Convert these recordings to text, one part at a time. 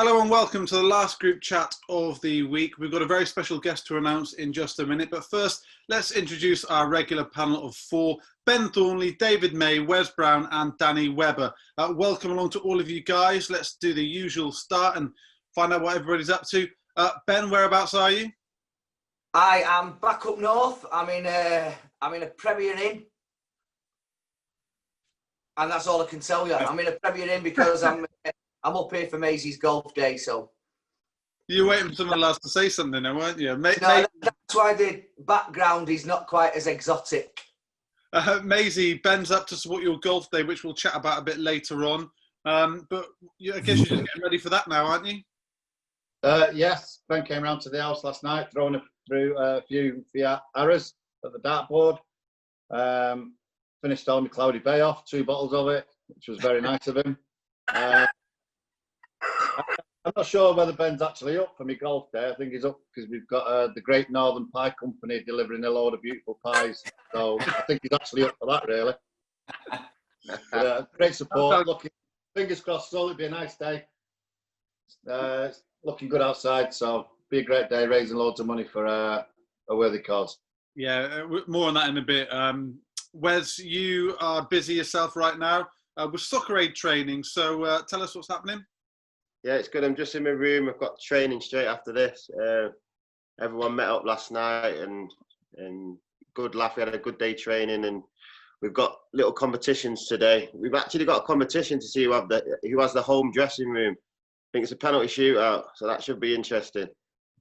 Hello and welcome to the last group chat of the week. We've got a very special guest to announce in just a minute, but first let's introduce our regular panel of four: Ben Thornley, David May, Wes Brown and Danny Webber. Welcome along to all of you guys. Let's do the usual start and find out what everybody's up to. Ben, whereabouts are you? I am back up north. I'm in a Premier Inn. And that's all I can tell you. I'm in a Premier Inn because I'm up here for Maisie's golf day, so. You're waiting for someone else to say something now, weren't you? No, that's why the background is not quite as exotic. Maysie, Ben's up to support your golf day, which we'll chat about a bit later on. But I guess you're just getting ready for that now, aren't you? Yes, Ben came round to the house last night, throwing through a few arrows at the dartboard. Finished all my Cloudy Bay off, 2 bottles of it, which was very nice of him. I'm not sure whether Ben's actually up for my golf day. I think he's up because we've got the Great Northern Pie Company delivering a load of beautiful pies. So I think he's actually up for that, really. Great support. Fingers crossed, it'll be a nice day. It's looking good outside, so be a great day, raising loads of money for a worthy cause. Yeah, more on that in a bit. Wes, you are busy yourself right now with soccer aid training, so tell us what's happening. Yeah, it's good. I'm just in my room. I've got training straight after this. Everyone met up last night and good laugh. We had a good day training and we've got little competitions today. We've actually got a competition to see who has the home dressing room. I think it's a penalty shootout, so that should be interesting.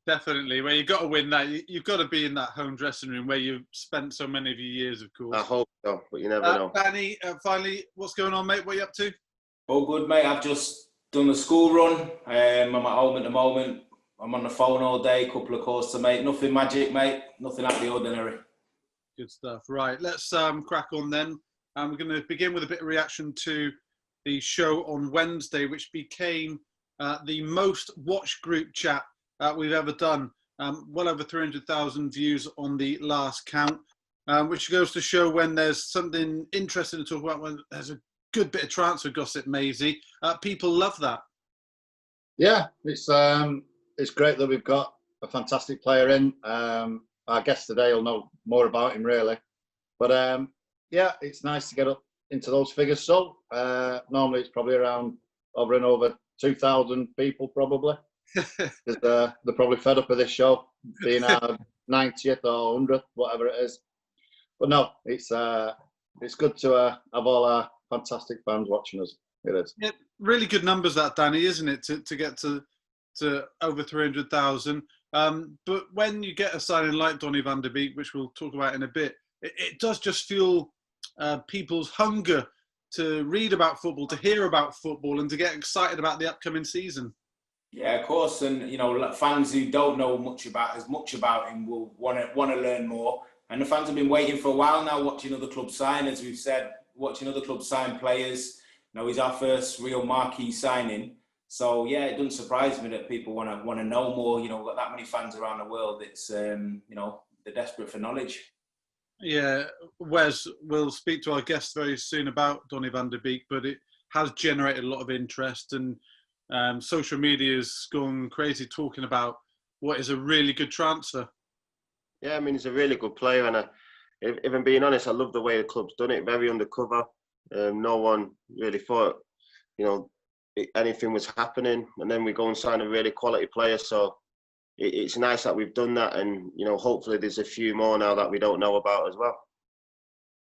Definitely. Well, you've got to win that. You've got to be in that home dressing room where you've spent so many of your years, of course. I hope so, but you never know. Danny, finally, what's going on, mate? What are you up to? All good, mate. I've just done the school run. I'm at home at the moment. I'm on the phone all day, couple of calls to make. Nothing magic, mate. Nothing out of the ordinary. Good stuff. Right, let's crack on then. We're going to begin with a bit of reaction to the show on Wednesday, which became the most watched group chat we've ever done. Well over 300,000 views on the last count, which goes to show when there's something interesting to talk about, when there's a good bit of transfer gossip, Maysie. People love that. Yeah, it's great that we've got a fantastic player in. Our guest today will know more about him, really. But yeah, it's nice to get up into those figures. So normally it's probably around over 2,000 people, probably. They're probably fed up with this show being our 90th or 100th, whatever it is. But no, it's good to have all our fantastic fans watching us. It is. Yeah, really good numbers, that, Danny, isn't it? To get to over 300,000. But when you get a signing like Donny van der Beek, which we'll talk about in a bit, it does just fuel people's hunger to read about football, to hear about football, and to get excited about the upcoming season. Yeah, of course, and you know, fans who don't know much about him will want to learn more. And the fans have been waiting for a while now, watching other clubs sign, as we've said, watching other clubs sign players. You know, he's our first real marquee signing. So yeah, it doesn't surprise me that people want to know more. You know, we've got that many fans around the world. It's you know, they're desperate for knowledge. Yeah, Wes, we'll speak to our guest very soon about Donny van der Beek, but it has generated a lot of interest, and social media has gone crazy talking about what is a really good transfer. Yeah, I mean, he's a really good player, and if I'm being honest, I love the way the club's done it. Very undercover. No one really thought, you know, anything was happening, and then we go and sign a really quality player. So it's nice that we've done that, and you know, hopefully there's a few more now that we don't know about as well.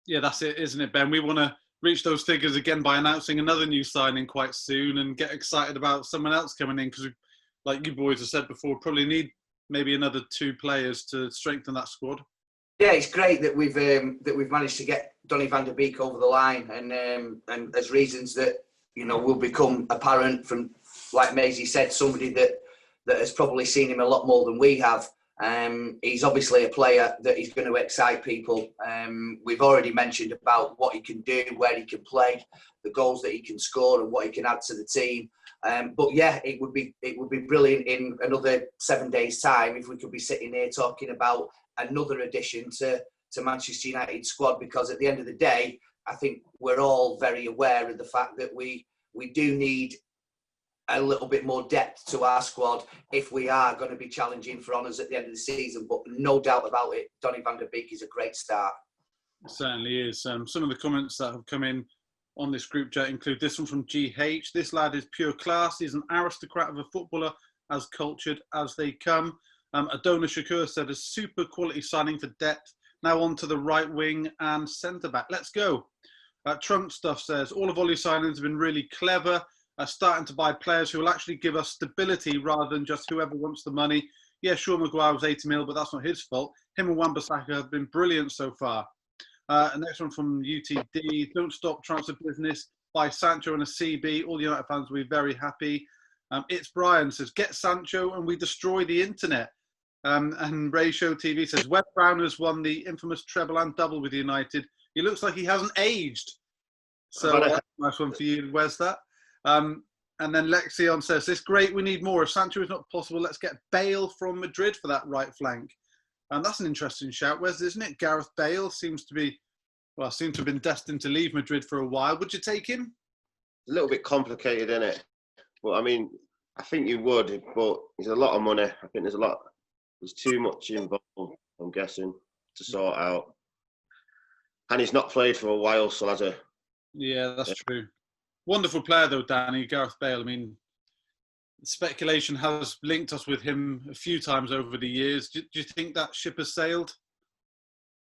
Yeah, that's it, isn't it, Ben? We want to reach those figures again by announcing another new signing quite soon and get excited about someone else coming in, because, like you boys have said before, probably need maybe another 2 players to strengthen that squad. Yeah, it's great that we've managed to get Donny van der Beek over the line, and there's reasons that, you know, will become apparent from, like Maysie said, somebody that has probably seen him a lot more than we have. He's obviously a player that is going to excite people. We've already mentioned about what he can do, where he can play, the goals that he can score, and what he can add to the team. But yeah, it would be brilliant in another 7 days' time if we could be sitting here talking about another addition to Manchester United squad, because at the end of the day, I think we're all very aware of the fact that we do need a little bit more depth to our squad if we are going to be challenging for honours at the end of the season. But no doubt about it, Donny van der Beek is a great start. It certainly is. Some of the comments that have come in on this group chat include this one from GH. This lad is pure class. He's an aristocrat of a footballer, as cultured as they come. Adona Shakur said a super quality signing for depth. Now on to the right wing and centre back. Let's go. Trunk Stuff says all of Ollie's signings have been really clever. Starting to buy players who will actually give us stability rather than just whoever wants the money. Yeah, sure, Maguire was 80 mil, but that's not his fault. Him and Wan-Bissaka have been brilliant so far. Next one from UTD. Don't stop transfer business. Buy Sancho and a CB. All the United fans will be very happy. It's Brian says, get Sancho and we destroy the internet. And Ray Show TV says, Wes Brown has won the infamous treble and double with United. He looks like he hasn't aged. So nice one for you, Wes, that. And then Lexion says, this great, we need more. If Sancho is not possible, let's get Bale from Madrid for that right flank. And that's an interesting shout, Wes, isn't it? Gareth Bale seems to have been destined to leave Madrid for a while. Would you take him? It's a little bit complicated, isn't it? But I mean, I think you would, but there's a lot of money. I think there's too much involved, I'm guessing, to sort out. And he's not played for a while, so Yeah, that's true. Wonderful player, though, Danny, Gareth Bale. I mean, speculation has linked us with him a few times over the years. Do you think that ship has sailed?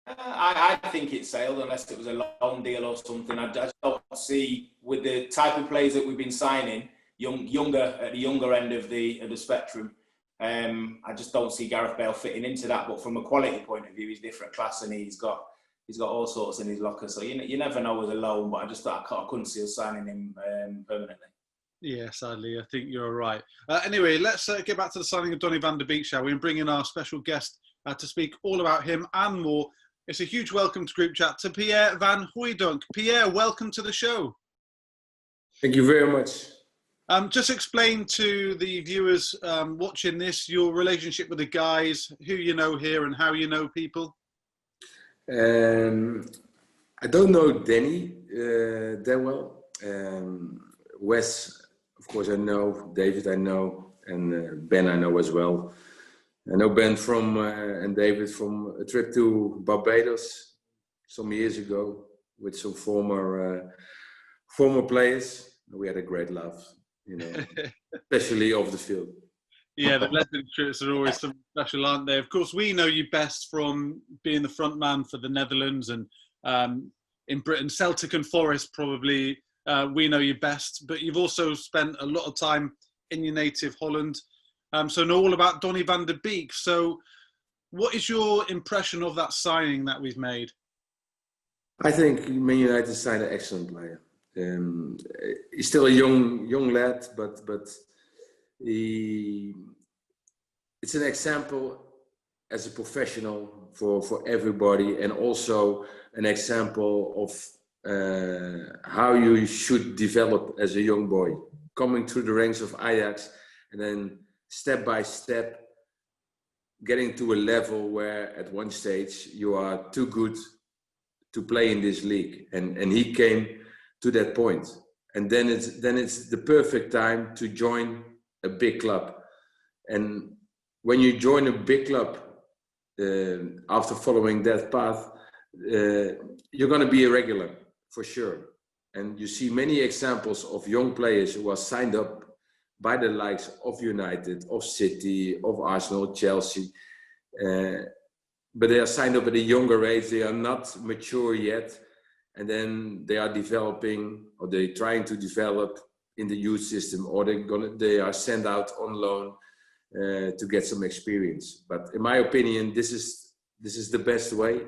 I think it sailed, unless it was a long deal or something. I just don't see, with the type of players that we've been signing, younger at the younger end of the spectrum, I just don't see Gareth Bale fitting into that. But from a quality point of view, he's different class, and he's got all sorts in his locker. So you never know with a loan, but I just thought I couldn't see us signing him permanently. Yeah, sadly, I think you're right. Anyway, let's get back to the signing of Donny van der Beek, shall we? And bring in our special guest to speak all about him and more. It's a huge welcome to Group Chat to Pierre van Hooijdonk. Pierre, welcome to the show. Thank you very much. Just explain to the viewers watching this your relationship with the guys, who you know here and how you know people. I don't know Danny that well. Wes, of course, I know. David, I know. And Ben, I know as well. I know Ben and David from a trip to Barbados some years ago with some former players. We had a great laugh, especially off the field. Yeah, the legend trips are always something special, aren't they? Of course, we know you best from being the front man for the Netherlands and in Britain, Celtic and Forest probably. We know you best, but you've also spent a lot of time in your native Holland. So know all about Donny van der Beek. So what is your impression of that signing that we've made? I think Man United signed an excellent player. He's still a young lad, but it's an example as a professional for everybody, and also an example of how you should develop as a young boy, coming through the ranks of Ajax and then step by step getting to a level where at one stage you are too good to play in this league, and he came to that point, and then it's the perfect time to join a big club. And when you join a big club after following that path, you're going to be a regular for sure. And you see many examples of young players who are signed up by the likes of United, of City, of Arsenal, Chelsea, but they are signed up at a younger age. They are not mature yet, and then they are developing, or they're trying to develop in the youth system, or they are sent out on loan to get some experience. But in my opinion, this is the best way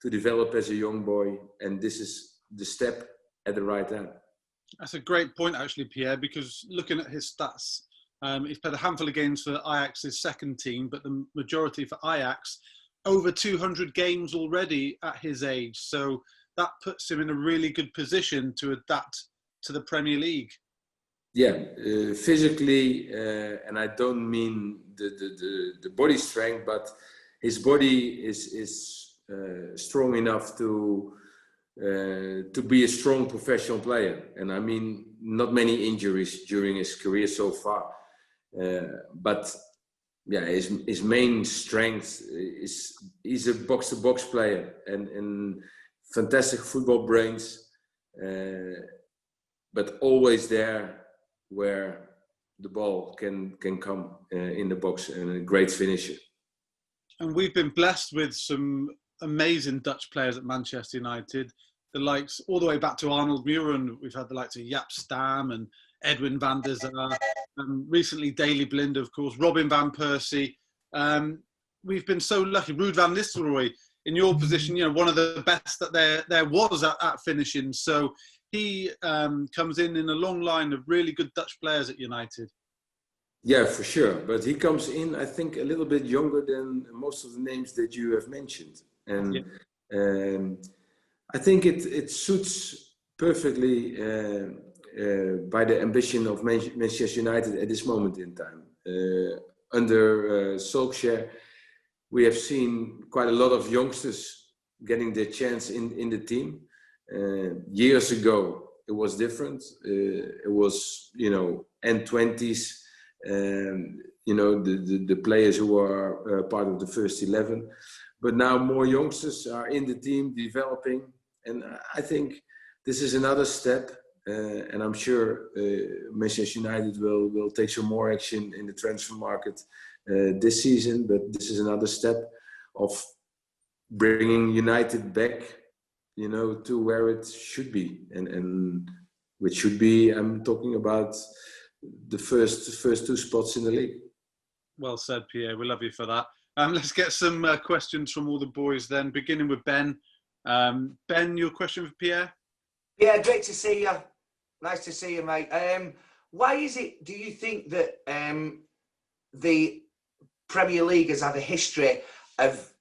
to develop as a young boy, and this is the step at the right time. That's a great point, actually, Pierre, because looking at his stats, he's played a handful of games for Ajax's second team, but the majority for Ajax, over 200 games already at his age. So that puts him in a really good position to adapt to the Premier League. Yeah, physically, and I don't mean the body strength, but his body is strong enough to to be a strong professional player. And I mean, not many injuries during his career so far. But yeah, his main strength is he's a box-to-box player and fantastic football brains, but always there where the ball can come in the box, and a great finisher. And we've been blessed with some amazing Dutch players at Manchester United. The likes, all the way back to Arnold Muren, we've had the likes of Jaap Stam and Edwin van der Sar, recently Daley Blind, of course, Robin van Persie. We've been so lucky. Ruud van Nistelrooy, in your position, you know, one of the best that there was at finishing. So he comes in a long line of really good Dutch players at United. Yeah, for sure. But he comes in, I think, a little bit younger than most of the names that you have mentioned. And I think it suits perfectly by the ambition of Manchester United at this moment in time. Under Solskjaer, we have seen quite a lot of youngsters getting their chance in the team. Years ago, it was different. It was, you know, N20s, you know, the players who are part of the first 11. But now more youngsters are in the team developing. And I think this is another step. And I'm sure Manchester United will take some more action in the transfer market this season. But this is another step of bringing United back, you know, to where it should be. And which should be, I'm talking about the first two spots in the league. Well said, Pierre. We love you for that. Let's get some questions from all the boys then, beginning with Ben. Ben, your question for Pierre? Yeah, great to see you. Nice to see you, mate. Why is it, do you think that the Premier League has had a history of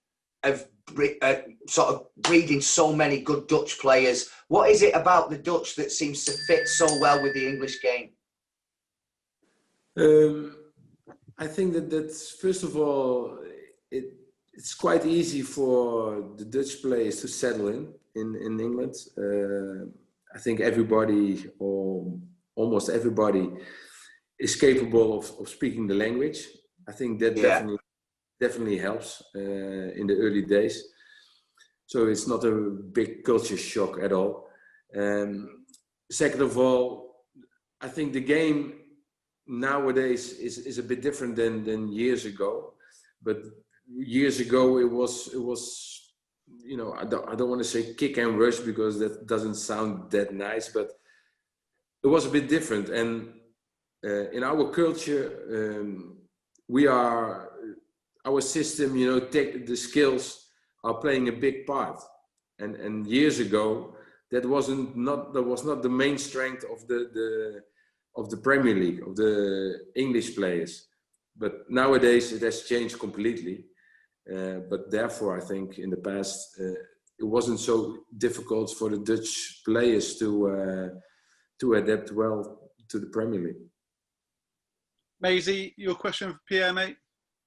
sort of breeding so many good Dutch players? What is it about the Dutch that seems to fit so well with the English game? I think that's first of all, it's quite easy for the Dutch players to settle in England. I think everybody, or almost everybody, is capable of speaking the language. I think that definitely helps in the early days. So it's not a big culture shock at all. Second of all, I think the game nowadays is a bit different than years ago. But years ago it was you know, I don't want to say kick and rush because that doesn't sound that nice, but it was a bit different. And in our culture, our system, you know, the skills are playing a big part. And years ago, that was not the main strength of the Premier League, of the English players. But nowadays it has changed completely. But therefore, I think in the past it wasn't so difficult for the Dutch players to adapt well to the Premier League. Maysie, your question for Pierre, mate?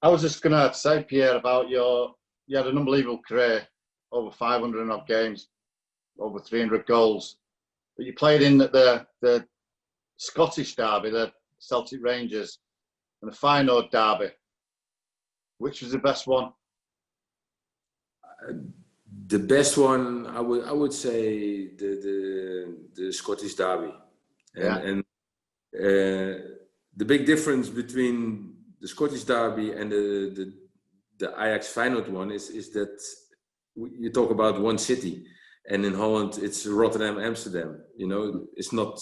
I was just going to say, Pierre, about you had an unbelievable career, over 500 and odd games, over 300 goals. But you played in the Scottish derby, the Celtic Rangers, and the Feyenoord derby. Which was the best one? The best one, I would say the Scottish derby. And the big difference between the Scottish derby and the Ajax Feyenoord one is that you talk about one city, and in Holland it's Rotterdam, Amsterdam. You know, it's not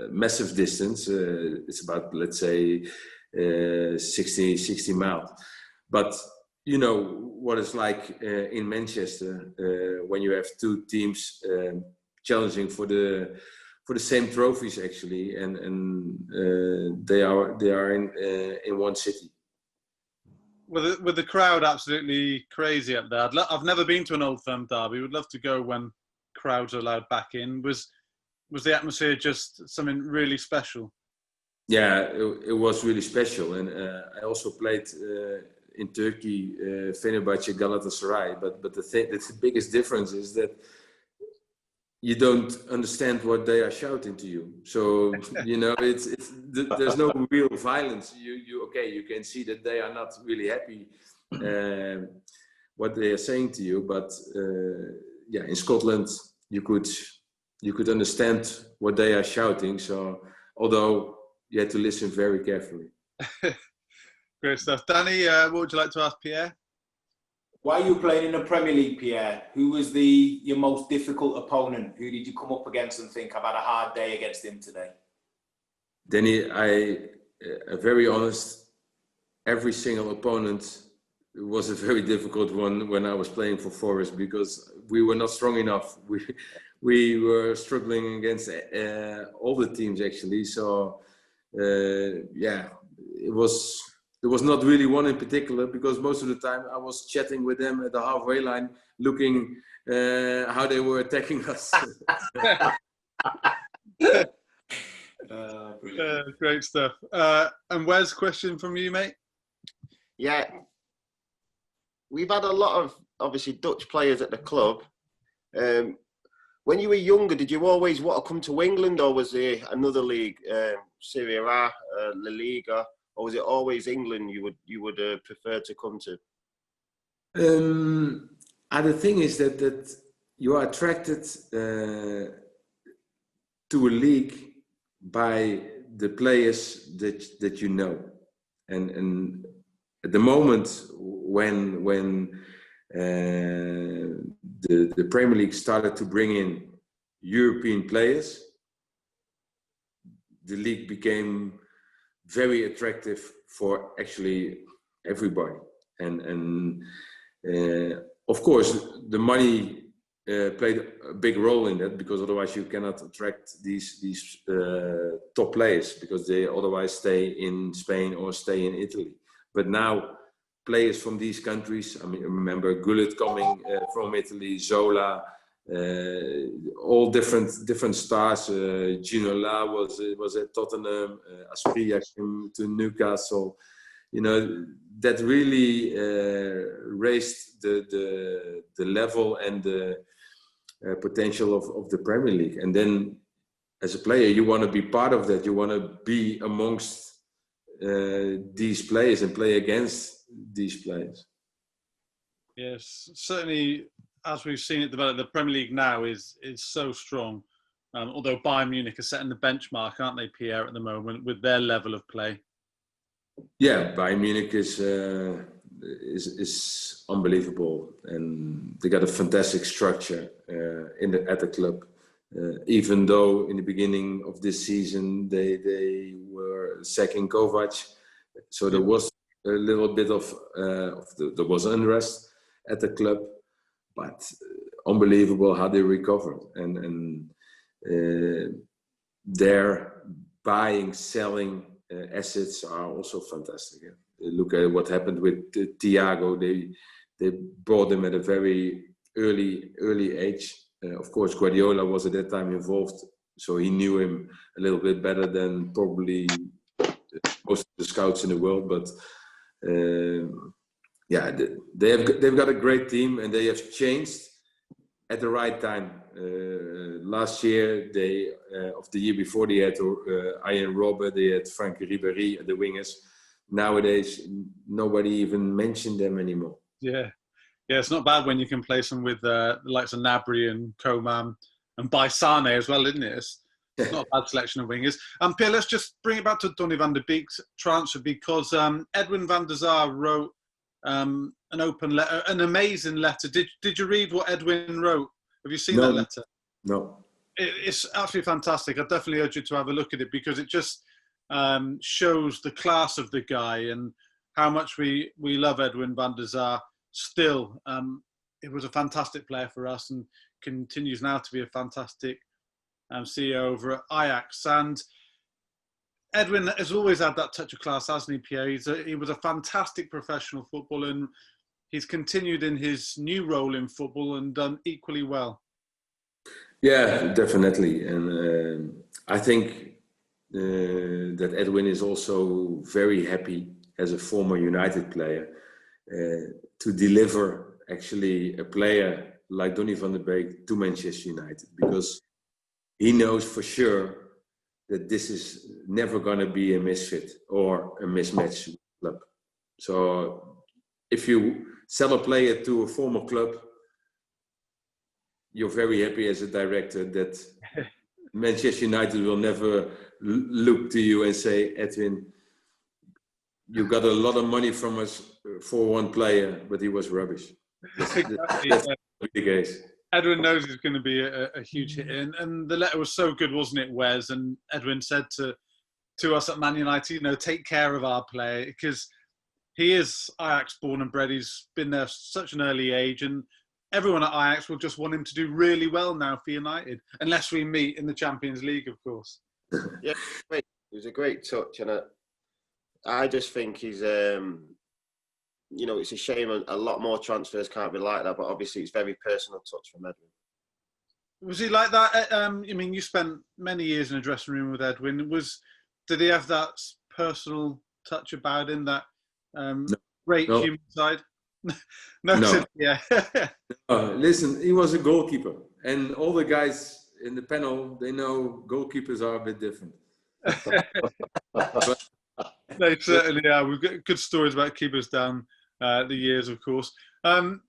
a massive distance. It's about, let's say, 60 miles. But you know what it's like in Manchester when you have two teams challenging for the same trophies actually, and they are in one city. With the crowd absolutely crazy up there. I've never been to an Old Firm derby. Would love to go when crowds are allowed back in. Was the atmosphere just something really special? Yeah, it was really special, and I also played in Turkey, Fenerbahce, Galatasaray. But the biggest difference is that you don't understand what they are shouting to you. So there's no real violence. You can see that they are not really happy what they are saying to you, but in Scotland you could understand what they are shouting. So although you had to listen very carefully. Great stuff. Danny, what would you like to ask Pierre? While you were playing in the Premier League, Pierre, who was your most difficult opponent? Who did you come up against and think, I've had a hard day against him today? Danny, I'm very honest, every single opponent was a very difficult one when I was playing for Forest, because we were not strong enough. We were struggling against all the teams, actually. So, there was not really one in particular, because most of the time I was chatting with them at the halfway line, looking how they were attacking us. Great stuff. And Wes, question from you, mate? Yeah. We've had a lot of, obviously, Dutch players at the club. When you were younger, did you always want to come to England, or was there another league, Serie A, La Liga? Or was it always England you would prefer to come to? The thing is that you are attracted to a league by the players that you know, and at the moment when the Premier League started to bring in European players, the league became very attractive for actually everybody, and of course the money played a big role in that, because otherwise you cannot attract these top players, because they otherwise stay in Spain or stay in Italy. But now players from these countries, I mean, remember Gullit coming from Italy, Zola, all different stars. Ginola was at Tottenham, Asprilla came to Newcastle. That really raised the level and the potential of the Premier League. And then as a player, you want to be part of that. You want to be amongst these players and play against these players. Yes, certainly. As we've seen it develop, the Premier League now is so strong. Although Bayern Munich are setting the benchmark, aren't they, Pierre, at the moment, with their level of play? Yeah, Bayern Munich is unbelievable, and they got a fantastic structure at the club. Even though in the beginning of this season they were sacking Kovac, so there was a little bit there was unrest at the club. But unbelievable how they recovered, and their buying, selling assets are also fantastic. Look at what happened with Thiago. They brought him at a very early age. Of course, Guardiola was at that time involved, so he knew him a little bit better than probably most of the scouts in the world. But they've got a great team, and they have changed at the right time. Last year, of the year before, they had Ian Robert, they had Frank Ribéry at the wingers. Nowadays, nobody even mentioned them anymore. Yeah, it's not bad when you can play some with the likes of Gnabry and Coman and Baisane as well, isn't it? It's not a bad selection of wingers. Pierre, let's just bring it back to Donny van der Beek's transfer, because Edwin van der Sar wrote an open letter, an amazing letter. Did you read what Edwin wrote? Have you seen that letter? No. It's absolutely fantastic. I definitely urge you to have a look at it, because it just shows the class of the guy and how much we love Edwin van der Sar. Still, it was a fantastic player for us and continues now to be a fantastic CEO over at Ajax. And Edwin has always had that touch of class, hasn't he, Pierre? He was a fantastic professional footballer, and he's continued in his new role in football and done equally well. Yeah, definitely. And I think that Edwin is also very happy as a former United player to deliver actually a player like Donny van Beek to Manchester United, because he knows for sure that this is never going to be a misfit or a mismatch club. So if you sell a player to a former club, you're very happy as a director that Manchester United will never look to you and say, Edwin, you got a lot of money from us for one player, but he was rubbish. That's the case. Edwin knows he's going to be a huge hit, and the letter was so good, wasn't it, Wes? And Edwin said to us at Man United, take care of our player, because he is Ajax born and bred. He's been there such an early age, and everyone at Ajax will just want him to do really well now for United, unless we meet in the Champions League, of course. Yeah, it was a great touch, and I just think he's, it's a shame a lot more transfers can't be like that, but obviously it's very personal touch from Edwin. Was he like that? You spent many years in a dressing room with Edwin. Did he have that personal touch about him, that great human side? No. Yeah. Listen, he was a goalkeeper, and all the guys in the panel, they know goalkeepers are a bit different. They certainly are. We've got good stories about keepers down the years, of course.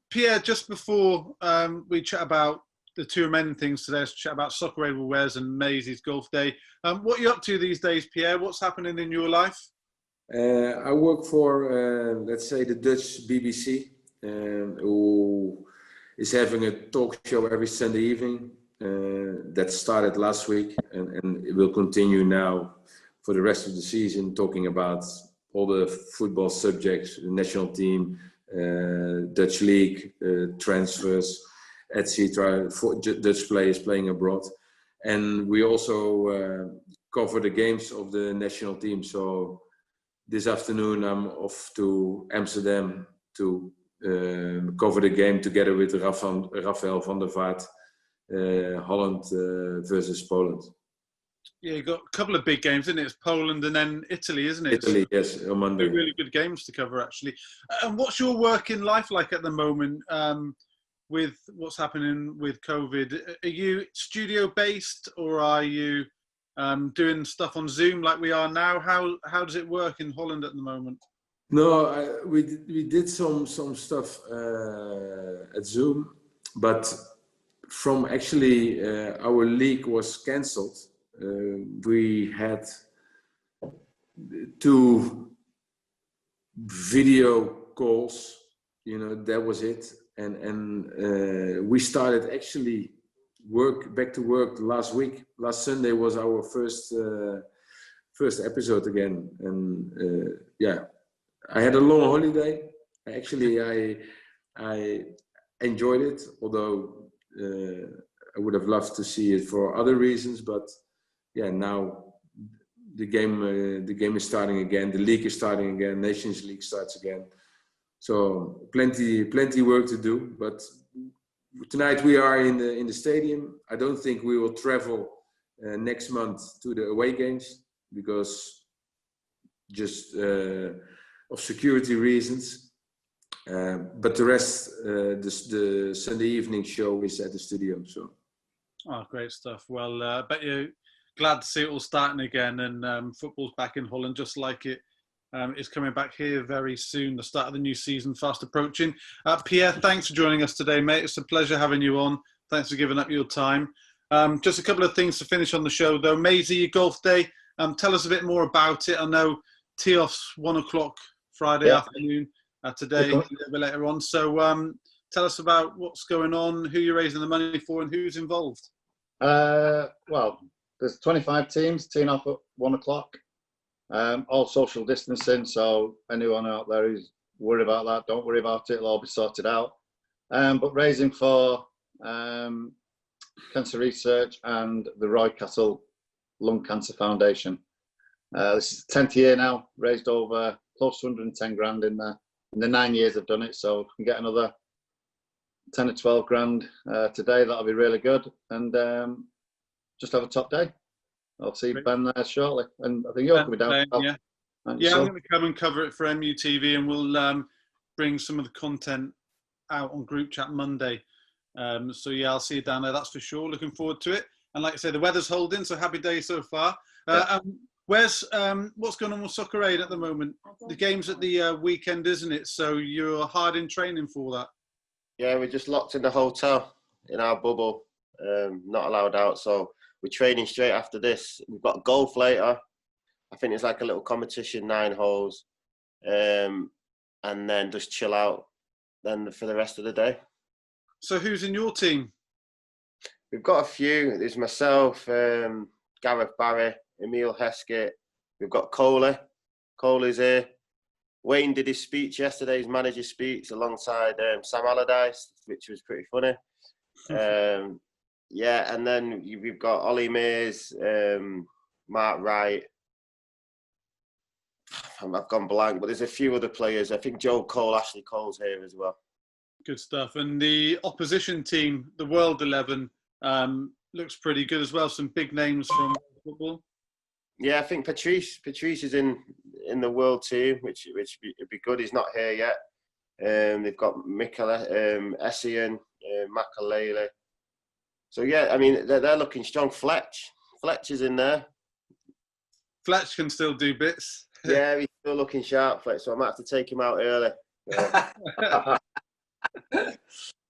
Pierre, just before we chat about the two remaining things today, let's chat about Soccer Aid with Wes and Maisie's Golf Day. What are you up to these days, Pierre? What's happening in your life? I work for, let's say, the Dutch BBC, who is having a talk show every Sunday evening. That started last week, and it will continue now for the rest of the season, talking about all the football subjects, the national team, Dutch league, transfers, etc. for Dutch players playing abroad. And we also cover the games of the national team. So this afternoon I'm off to Amsterdam to cover the game together with Rafael van der Vaart, Holland versus Poland. Yeah, you've got a couple of big games, isn't it? It's Poland and then Italy, isn't it? Italy, yes, on Monday. Two really good games to cover, actually. And what's your working life like at the moment with what's happening with COVID? Are you studio-based, or are you doing stuff on Zoom like we are now? How does it work in Holland at the moment? No, we did some stuff at Zoom, but from actually our league was cancelled. We had 2 video calls, that was it. And we started actually back to work last week. Last Sunday was our first episode again. And I had a long holiday. Actually, I enjoyed it, although I would have loved to see it for other reasons, but now the game is starting again. The league is starting again. Nations League starts again. So plenty work to do. But tonight we are in the stadium. I don't think we will travel next month to the away games because just of security reasons. But the rest, the Sunday evening show is at the studio. So. Oh, great stuff. Well, I bet you're glad to see it all starting again, and football's back in Holland just like it is coming back here very soon. The start of the new season fast approaching. Pierre, thanks for joining us today, mate. It's a pleasure having you on. Thanks for giving up your time. Just a couple of things to finish on the show, though. Maysie, your golf day. Tell us a bit more about it. I know tee-off's 1 o'clock Friday afternoon today, a little bit later on. So tell us about what's going on, who you're raising the money for, and who's involved. Well, there's 25 teams teeing off at 1 o'clock. All social distancing, so anyone out there who's worried about that, don't worry about it. It'll all be sorted out. But raising for cancer research and the Roy Castle Lung Cancer Foundation. This is the 10th year now. Raised over close to 110 grand in the 9 years I've done it. So if we can get another 10 or 12 grand today, that'll be really good. And just have a top day. I'll see Ben there shortly. And I think you're coming down. Yeah, I'm going to come and cover it for MUTV, and we'll bring some of the content out on Group Chat Monday So yeah, I'll see you down there. That's for sure. Looking forward to it. And like I say, the weather's holding, so happy day so far. What's going on with Soccer Aid at the moment? The game's at the weekend, isn't it? So you're hard in training for that. Yeah, we're just locked in the hotel in our bubble, not allowed out. So we're training straight after this. We've got golf later. I think it's like a little competition, 9 holes, and then just chill out then for the rest of the day. So who's in your team? We've got a few. There's myself, Gareth Barry, Emil Heskett. We've got Coley. Coley's here. Wayne did his speech yesterday, his manager's speech, alongside Sam Allardyce, which was pretty funny. Yeah, and then we've got Ollie Mears, Mark Wright. I've gone blank, but there's a few other players. I think Joe Cole, Ashley Cole's here as well. Good stuff. And the opposition team, the World 11, looks pretty good as well. Some big names from football. Yeah, I think Patrice is in the world team, which would be good. He's not here yet. They've got Essien, Makalele. So yeah, I mean they're looking strong. Fletch is in there. Fletch can still do bits. Yeah, he's still looking sharp, Fletch. So I might have to take him out early. Yeah.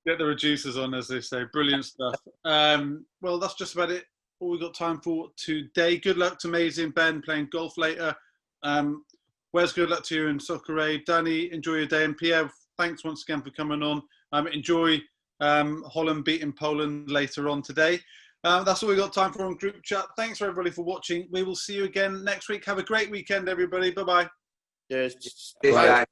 Get the reducers on, as they say. Brilliant stuff. Well, that's just about it. All we've got time for today. Good luck to Maysie and Ben playing golf later. Wes, good luck to you in Soccer Aid. Donny, enjoy your day. And Pierre, thanks once again for coming on. Enjoy Holland beating Poland later on today. That's all we've got time for on group chat. Thanks for everybody for watching. We will see you again next week. Have a great weekend, everybody. Bye-bye. Cheers. Bye.